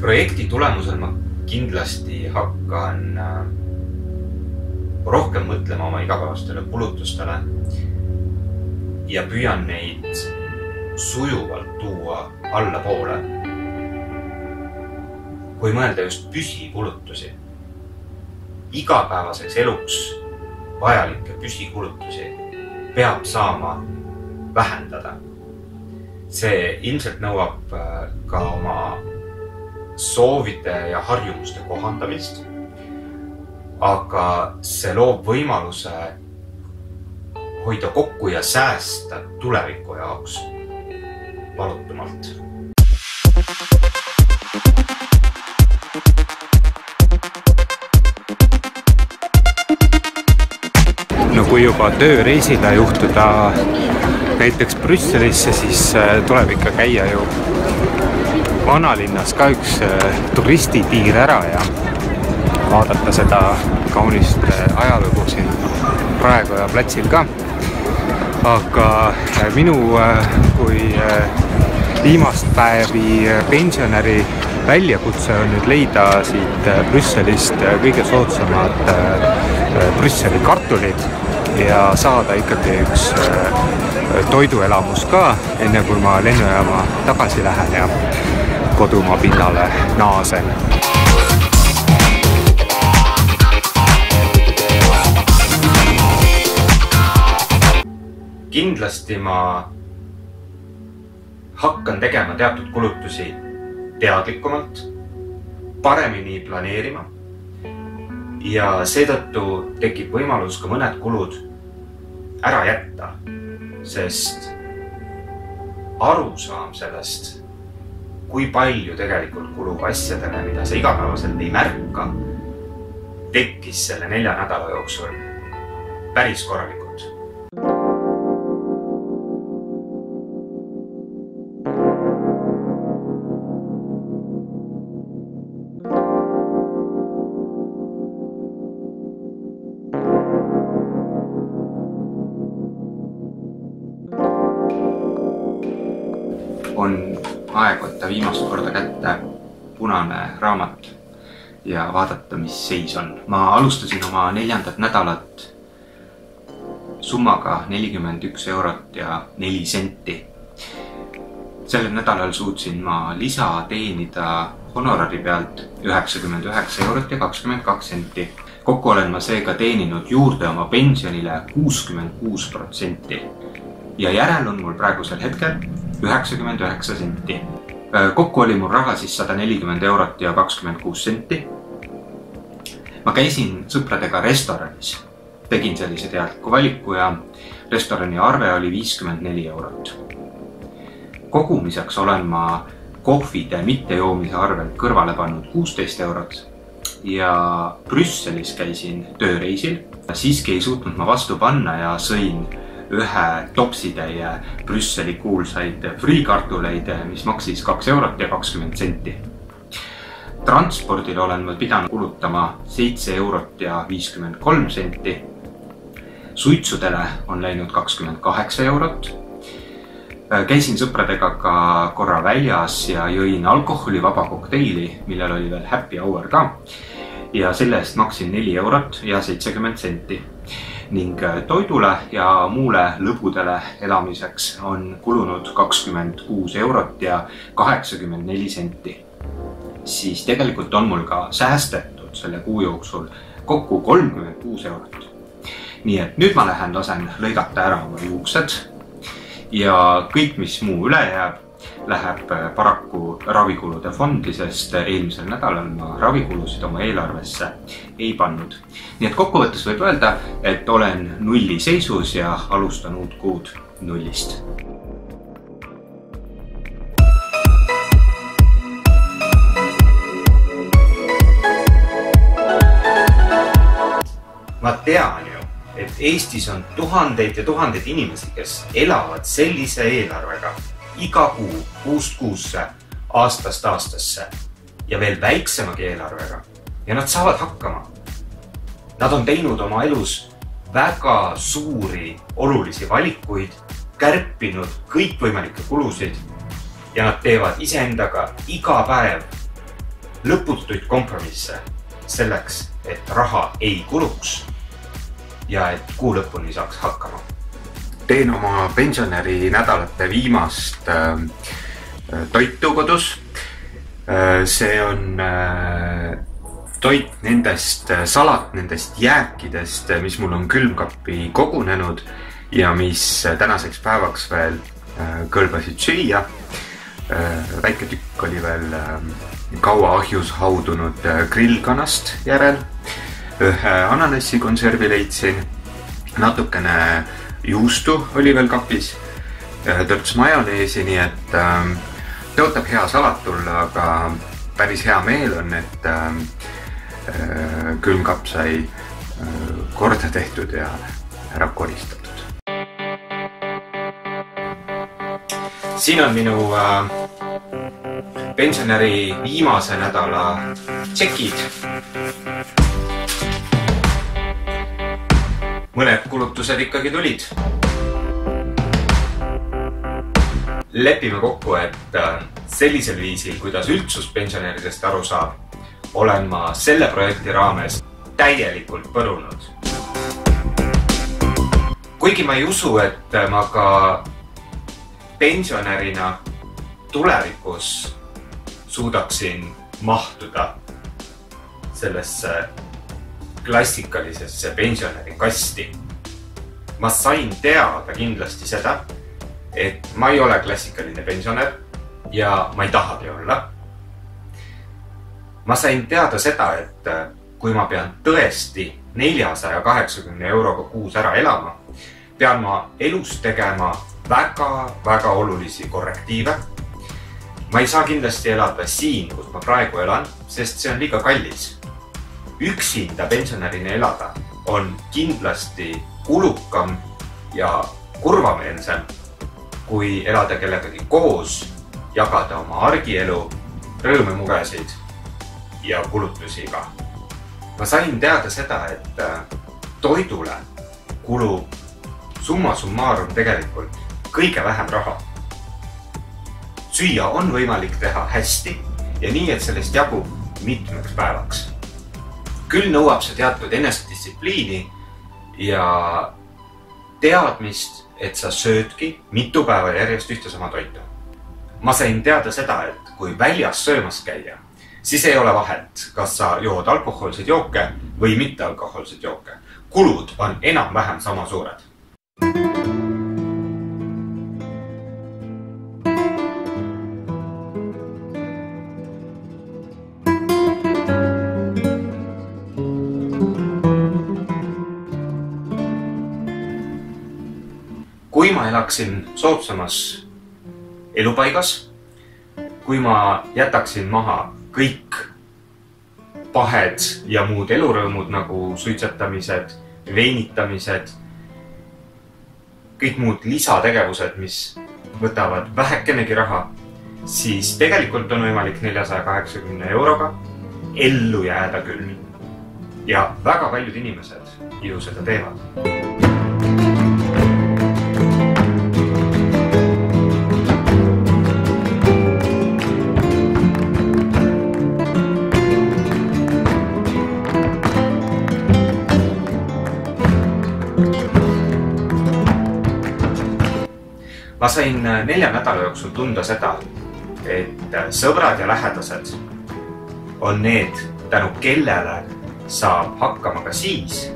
projekti tulemusel ma kindlasti hakkan rohkem mõtlema oma igapäevastele kulutustele ja püüan neid sujuvalt tuua allapoole. Kui mõelda just püsikulutusi, igapäevaseks eluks vajalikke püsikulutusi peab saama vähendada. See ilmselt nõuab ka oma soovide ja harjumuste kohandamist, aga see loob võimaluse hoida kokku ja säästa tuleviku jaoks valutumalt. No kui juba tööreisile juhtuda näiteks Brüsselisse, siis tuleb ikka käia ju vanalinnas ka üks turistitiir ära ja vaadata seda kaunist ajalugu siin Raekoja platsil ka. Aga minu kui viimast päevi pensionäri väljakutse on nüüd leida siit Brüsselist kõige soodsamad Brüsseli kartulid ja saada ikkagi üks toiduelamus ka, enne kui ma lennujaama tagasi lähen ja kodumaa pinnale naasen. Kindlasti ma hakkan tegema teatud kulutusi teadlikumalt, paremini planeerima ja seetõttu tekib võimalus ka mõned kulud ära jätta, sest arusaam sellest, kui palju tegelikult kulub asjadele, mida sa igapäevaselt ei märka, tekkis selle 4 nädala jooksul päris korralikult. On aeg võtta viimast korda kätte punane raamat ja vaadata, mis seis on. Ma alustasin oma 4. nädalat summaga 41 eurot ja 4 senti. Sellel nädalal suutsin ma lisa teenida honorari pealt 99 eurot ja 22 senti. Kokku olen ma seega teeninud juurde oma pensionile 66% ja järel on mul praegusel hetkel 99 senti. Kokku oli mul raha siis 140 eurot ja 26 senti. Ma käisin sõpradega restoranis. Tegin sellise teadliku valiku ja restorani arve oli 54 eurot. Kogumiseks olen ma kohvide mittejoomise arvelt kõrvale pannud 16 eurot ja Brüsselis käisin tööreisil. Siiski ei suutnud ma vastu panna ja sõin ühe topsitäie Brüsseli kuulsaid friikartuleid, mis maksis 2 eurot ja 20 senti. Transpordil olen ma pidanud kulutama 7 eurot ja 53 senti. Suitsudele on läinud 28 eurot. Käisin sõpradega ka korra väljas ja jõin alkoholivaba kokteili, millel oli veel happy hour ka. Ja selle eest maksin 4 eurot ja 70 senti. Ning toidule ja muule lõbudele elamiseks on kulunud 26 eurot ja 84 senti. Siis tegelikult on mul ka säästetud selle kuu jooksul kokku 36 eurot. Nii et nüüd ma lähen lasen lõigata ära oma juuksed ja kõik, mis muu üle jääb, läheb paraku ravikulude fondi, sest eelmisel nädalal ma ravikulusid oma eelarvesse ei pannud. Nii et kokkuvõttes võib öelda, et olen nulli seisus ja alustan uut kuud nullist. Ma tean ju, et Eestis on tuhandeid ja tuhandeid inimesi, kes elavad sellise eelarvega iga kuu kuust kuusse, aastast aastasse ja veel väiksemagi eelarvega ja nad saavad hakkama. Nad on teinud oma elus väga suuri olulisi valikuid, kärpinud kõikvõimalikke kulusid ja nad teevad iseendaga iga päev lõputuid kompromisse selleks, et raha ei kuluks ja et kuu lõpuni saaks hakkama. Teen oma pensionäri nädalate viimast toitu kodus. See on toit nendest salat, nendest jääkidest, mis mul on külmkappi kogunenud ja mis tänaseks päevaks veel kõlbasid süüa. Väike tükk oli veel kaua ahjus haudunud grillkanast järel. Ühe ananassi leidsin, natukene juustu oli veel kapis, törts majoneesi, nii et tõotab hea salat tulla, aga päris hea meel on, et külmkapp sai korda tehtud ja ära koristatud. Siin on minu pensionäri viimase nädala tšekid. Mõned kulutused ikkagi tulid. Lepime kokku, et sellisel viisil, kuidas üldsus pensionäridest aru saab, olen ma selle projekti raames täielikult põrunud. Kuigi ma ei usu, et ma ka pensionärina tulevikus suudaksin mahtuda sellesse klassikalisesse pensionäri kasti. Ma sain teada kindlasti seda, et ma ei ole klassikaline pensionär ja ma ei tahagi olla. Ma sain teada seda, et kui ma pean tõesti 480 euroga kuus ära elama, pean ma elus tegema väga olulisi korrektiive. Ma ei saa kindlasti elada siin, kus ma praegu elan, sest see on liiga kallis. Üksinda pensionärina elada on kindlasti kulukam ja kurvameelsem, kui elada kellegagi koos, jagada oma argielu, rõõmemugesid ja kulutusi ka. Ma sain teada seda, et toidule kulub summa summarum tegelikult kõige vähem raha. Süüa on võimalik teha hästi ja nii, et sellest jagub mitmeks päevaks. Küll nõuab see teatud enesedistsipliini ja teadmist, et sa söödki mitu päeva järjest ühte sama toitu. Ma sain teada seda, et kui väljas söömas käia, siis ei ole vahet, kas sa jood alkohoolseid jooke või mitte alkohoolseid jooke. Kulud on enam-vähem sama suured. Kui ma elaksin soodsamas elupaigas, kui ma jätaksin maha kõik pahed ja muud elurõõmud nagu suitsetamised, veinitamised, kõik muud lisategevused, mis võtavad vähekenegi raha, siis tegelikult on võimalik 480 euroga ellu jääda küll. Ja väga paljud inimesed ju seda teevad. Ma sain 4 nädala jooksul tunda seda, et sõbrad ja lähedased on need, tänu kellele saab hakkama ka siis,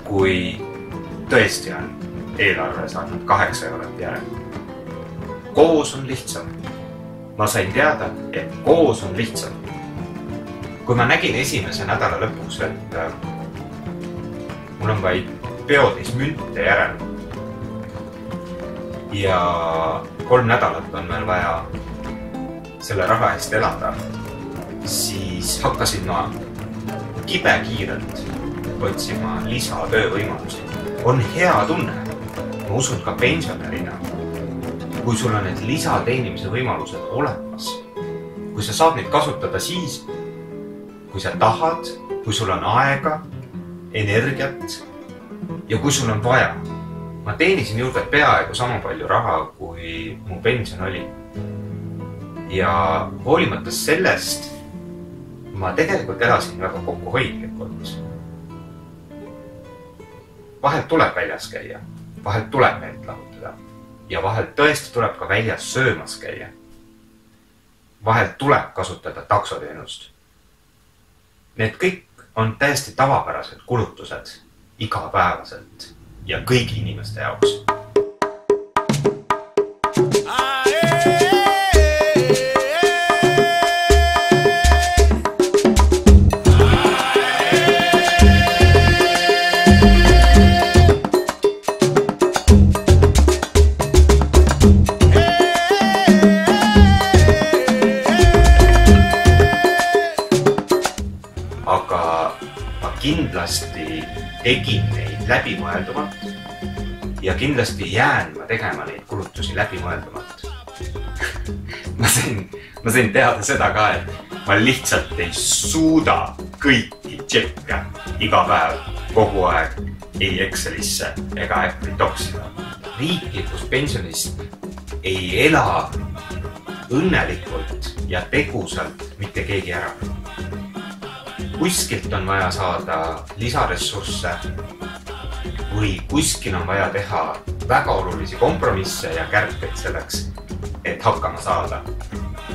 kui tõesti on eelarves ainult 8 eurot järel. Koos on lihtsam. Ma sain teada, et koos on lihtsam. Kui ma nägin esimese nädala lõpuks, et mul on vaid peodis münte järel ja 3 nädalat on meil vaja selle raha eest elada, siis hakkasin ma kibekiirelt otsima lisatöövõimalusi. On hea tunne, ma usun ka pensionärina, kui sul on need lisateenimise võimalused olemas, kui sa saad neid kasutada siis, kui sa tahad, kui sul on aega, energiat ja kui sul on vaja. Ma teenisin juurde peaaegu sama palju raha, kui mu pension oli. Ja hoolimata sellest ma tegelikult elasin väga kokkuhoidlikult. Vahelt tuleb väljas käia, vahelt tuleb meelt lahutada ja vahelt tõesti tuleb ka väljas söömas käia. Vahelt tuleb kasutada taksoteenust. Need kõik on täiesti tavapärased kulutused igapäevaselt ja kõigi inimeste jaoks. Aga ma kindlasti tegin neid läbimõeldumalt ja kindlasti jään ma tegema neid kulutusi läbimõeldumalt. ma sain teada seda ka, et ma lihtsalt ei suuda kõiki tšekke iga päev kogu aeg ei Excelisse ega Apple'i toksida. Riiklikust pensionist ei ela õnnelikult ja tegusalt mitte keegi ära. Kuskilt on vaja saada lisaressursse või kuskil on vaja teha väga olulisi kompromisse ja kärpeid selleks, et hakkama saada.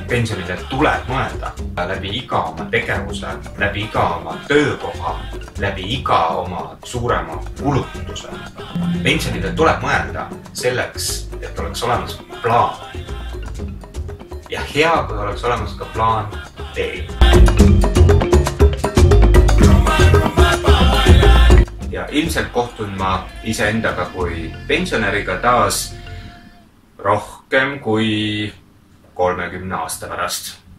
Pensionile tuleb mõelda läbi iga oma tegevuse, läbi iga oma töökoha, läbi iga oma suurema kulutuse. Pensionile tuleb mõelda selleks, et oleks olemas plaan. Ja hea, kui oleks olemas ka plaan D. Ja ilmselt kohtun ma iseendaga kui pensionäriga taas rohkem kui 30 aasta pärast.